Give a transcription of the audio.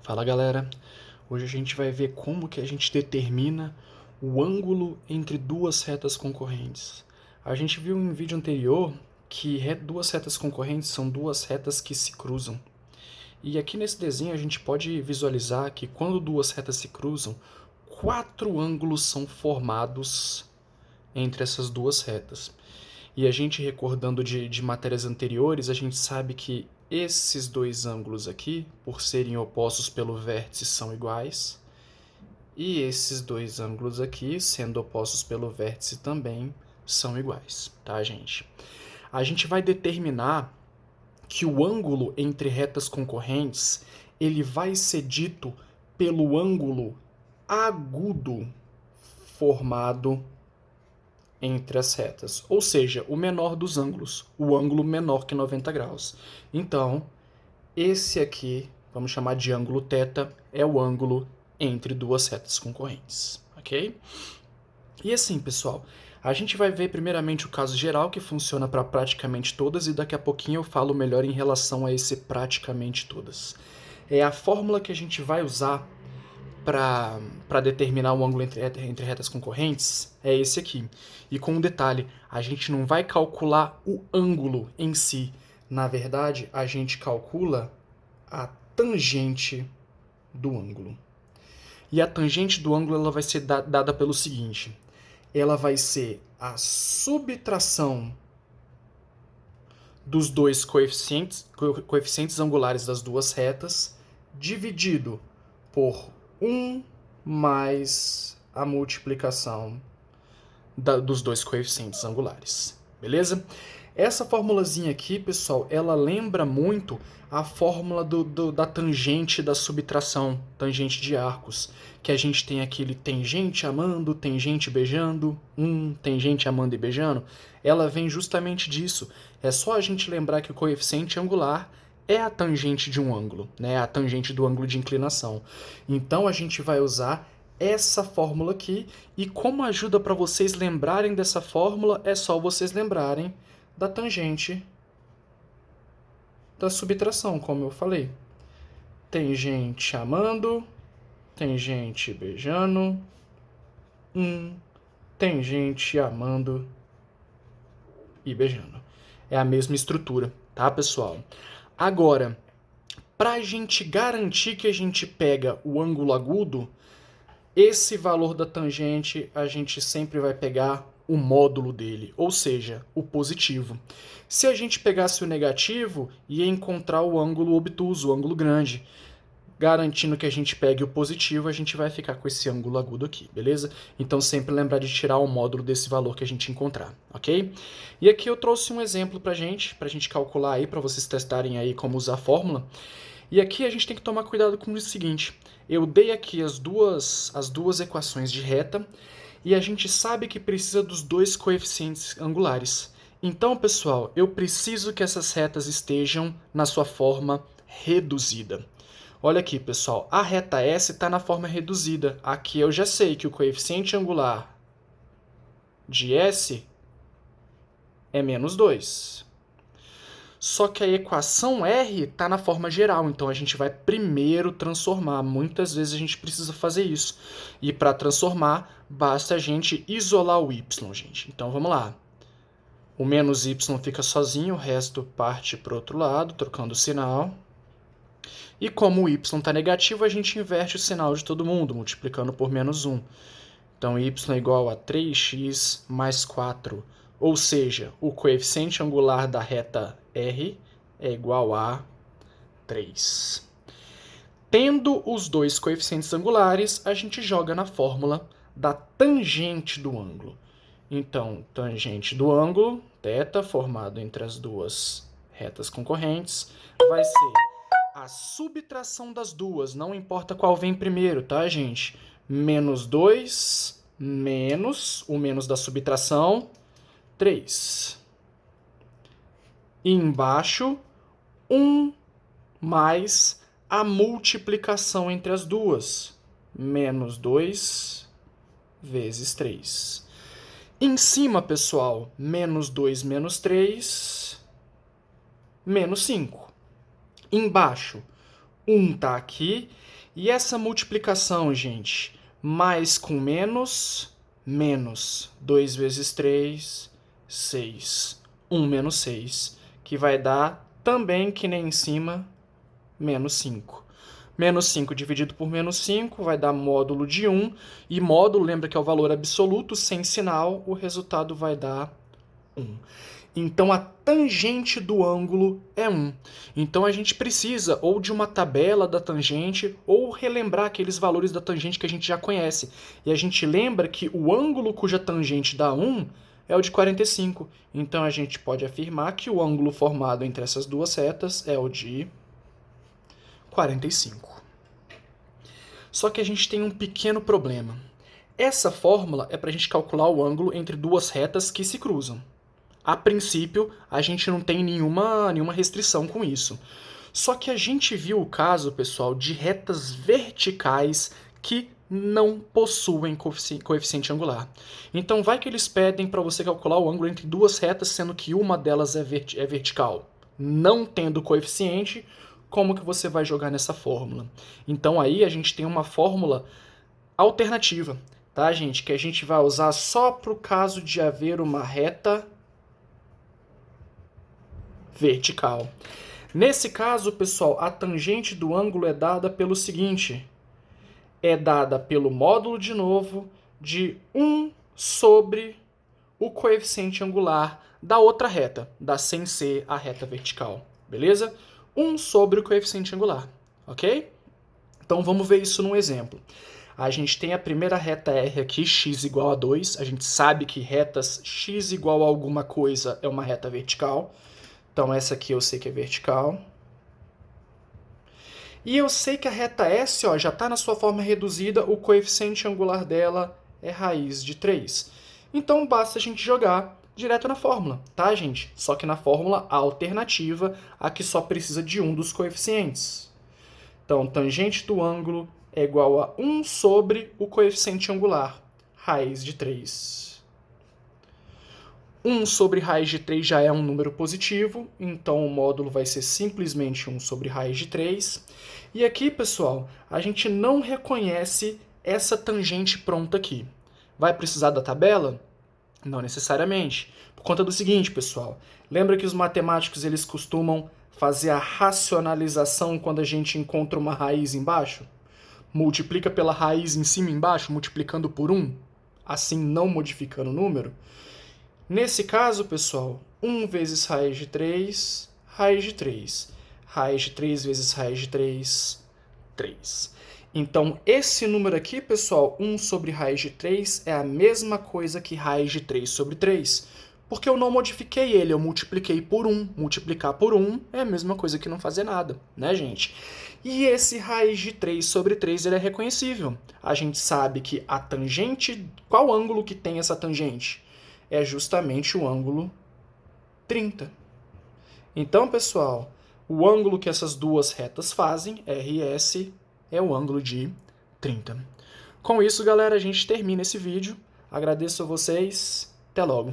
Fala galera, hoje a gente vai ver como que a gente determina o ângulo entre duas retas concorrentes. A gente viu em um vídeo anterior que duas retas concorrentes são duas retas que se cruzam. E aqui nesse desenho a gente pode visualizar que quando duas retas se cruzam, quatro ângulos são formados entre essas duas retas. E a gente recordando de matérias anteriores, a gente sabe que esses dois ângulos aqui, por serem opostos pelo vértice, são iguais. E esses dois ângulos aqui, sendo opostos pelo vértice também, são iguais, tá, gente? A gente vai determinar que o ângulo entre retas concorrentes, ele vai ser dito pelo ângulo agudo formado entre as retas, ou seja, o menor dos ângulos, o ângulo menor que 90 graus. Então, esse aqui, vamos chamar de ângulo θ, é o ângulo entre duas retas concorrentes, ok? E assim, pessoal, a gente vai ver primeiramente o caso geral, que funciona para praticamente todas, e daqui a pouquinho eu falo melhor em relação a esse praticamente todas. É a fórmula que a gente vai usar para determinar o ângulo entre retas concorrentes é esse aqui. E com um detalhe, a gente não vai calcular o ângulo em si. Na verdade, a gente calcula a tangente do ângulo. E a tangente do ângulo ela vai ser dada pelo seguinte. Ela vai ser a subtração dos dois coeficientes angulares das duas retas dividido por 1 mais a multiplicação dos dois coeficientes angulares, beleza? Essa formulazinha aqui, pessoal, ela lembra muito a fórmula da tangente da subtração, tangente de arcos, que a gente tem aquele tangente amando, tangente beijando, tangente amando e beijando. Ela vem justamente disso. É só a gente lembrar que o coeficiente angular é a tangente de um ângulo, né? A tangente do ângulo de inclinação. Então a gente vai usar essa fórmula aqui, e como ajuda para vocês lembrarem dessa fórmula, é só vocês lembrarem da tangente da subtração, como eu falei. Tem gente amando, tem gente beijando, tem gente amando e beijando. É a mesma estrutura, tá, pessoal? Agora, para a gente garantir que a gente pega o ângulo agudo, esse valor da tangente a gente sempre vai pegar o módulo dele, ou seja, o positivo. Se a gente pegasse o negativo, ia encontrar o ângulo obtuso, o ângulo grande. Garantindo que a gente pegue o positivo, a gente vai ficar com esse ângulo agudo aqui, beleza? Então sempre lembrar de tirar o módulo desse valor que a gente encontrar, ok? E aqui eu trouxe um exemplo pra gente calcular aí, para vocês testarem aí como usar a fórmula. E aqui a gente tem que tomar cuidado com o seguinte. Eu dei aqui as duas equações de reta, e a gente sabe que precisa dos dois coeficientes angulares. Então, pessoal, eu preciso que essas retas estejam na sua forma reduzida. Olha aqui, pessoal, a reta S está na forma reduzida. Aqui eu já sei que o coeficiente angular de S é menos 2. Só que a equação R está na forma geral, então a gente vai primeiro transformar. Muitas vezes a gente precisa fazer isso. E para transformar, basta a gente isolar o y, gente. Então vamos lá. O menos y fica sozinho, o resto parte para o outro lado, trocando o sinal. E como o y está negativo, a gente inverte o sinal de todo mundo, multiplicando por menos 1. Então y é igual a 3x mais 4. Ou seja, o coeficiente angular da reta R é igual a 3. Tendo os dois coeficientes angulares, a gente joga na fórmula da tangente do ângulo. Então, tangente do ângulo, θ, formado entre as duas retas concorrentes, vai ser a subtração das duas, não importa qual vem primeiro, tá, gente? Menos 2, menos o menos da subtração, 3. E embaixo, 1 mais a multiplicação entre as duas. Menos 2 vezes 3. Em cima, pessoal, menos 2 menos 3, menos 5. Embaixo, 1 tá aqui. E essa multiplicação, gente, mais com menos, menos. 2 vezes 3, 6. 1 menos 6, que vai dar também, que nem em cima, menos 5. Menos 5 dividido por menos 5 vai dar módulo de 1. E módulo, lembra que é o valor absoluto, sem sinal, o resultado vai dar 1. Então, a tangente do ângulo é 1. Então, a gente precisa ou de uma tabela da tangente ou relembrar aqueles valores da tangente que a gente já conhece. E a gente lembra que o ângulo cuja tangente dá 1 é o de 45. Então, a gente pode afirmar que o ângulo formado entre essas duas retas é o de 45. Só que a gente tem um pequeno problema. Essa fórmula é para a gente calcular o ângulo entre duas retas que se cruzam. A princípio, a gente não tem nenhuma restrição com isso. Só que a gente viu o caso, pessoal, de retas verticais que não possuem coeficiente angular. Então, vai que eles pedem para você calcular o ângulo entre duas retas, sendo que uma delas é vertical. Não tendo coeficiente, como que você vai jogar nessa fórmula? Então, aí a gente tem uma fórmula alternativa, tá, gente? Que a gente vai usar só para o caso de haver uma reta vertical. Nesse caso, pessoal, a tangente do ângulo é dada pelo seguinte. É dada pelo módulo, de novo, de 1 sobre o coeficiente angular da outra reta, da sem ser a reta vertical. Beleza? 1 sobre o coeficiente angular. Ok? Então, vamos ver isso num exemplo. A gente tem a primeira reta R aqui, x igual a 2. A gente sabe que retas x igual a alguma coisa é uma reta vertical. Então, essa aqui eu sei que é vertical. E eu sei que a reta S já está na sua forma reduzida, o coeficiente angular dela é raiz de 3. Então, basta a gente jogar direto na fórmula, tá, gente? Só que na fórmula alternativa, a que só precisa de um dos coeficientes. Então, tangente do ângulo é igual a 1 sobre o coeficiente angular, raiz de 3. 1 sobre raiz de 3 já é um número positivo, então o módulo vai ser simplesmente 1 sobre raiz de 3. E aqui, pessoal, a gente não reconhece essa tangente pronta aqui. Vai precisar da tabela? Não necessariamente. Por conta do seguinte, pessoal. Lembra que os matemáticos eles costumam fazer a racionalização quando a gente encontra uma raiz embaixo? Multiplica pela raiz em cima e embaixo, multiplicando por 1, assim não modificando o número. Nesse caso, pessoal, 1 vezes raiz de 3, raiz de 3. Raiz de 3 vezes raiz de 3, 3. Então, esse número aqui, pessoal, 1 sobre raiz de 3, é a mesma coisa que raiz de 3 sobre 3. Porque eu não modifiquei ele, eu multipliquei por 1. Multiplicar por 1 é a mesma coisa que não fazer nada, né, gente? E esse raiz de 3 sobre 3 ele é reconhecível. A gente sabe que a tangente... Qual ângulo que tem essa tangente? É justamente o ângulo 30. Então, pessoal, o ângulo que essas duas retas fazem, RS, é o ângulo de 30. Com isso, galera, a gente termina esse vídeo. Agradeço a vocês. Até logo.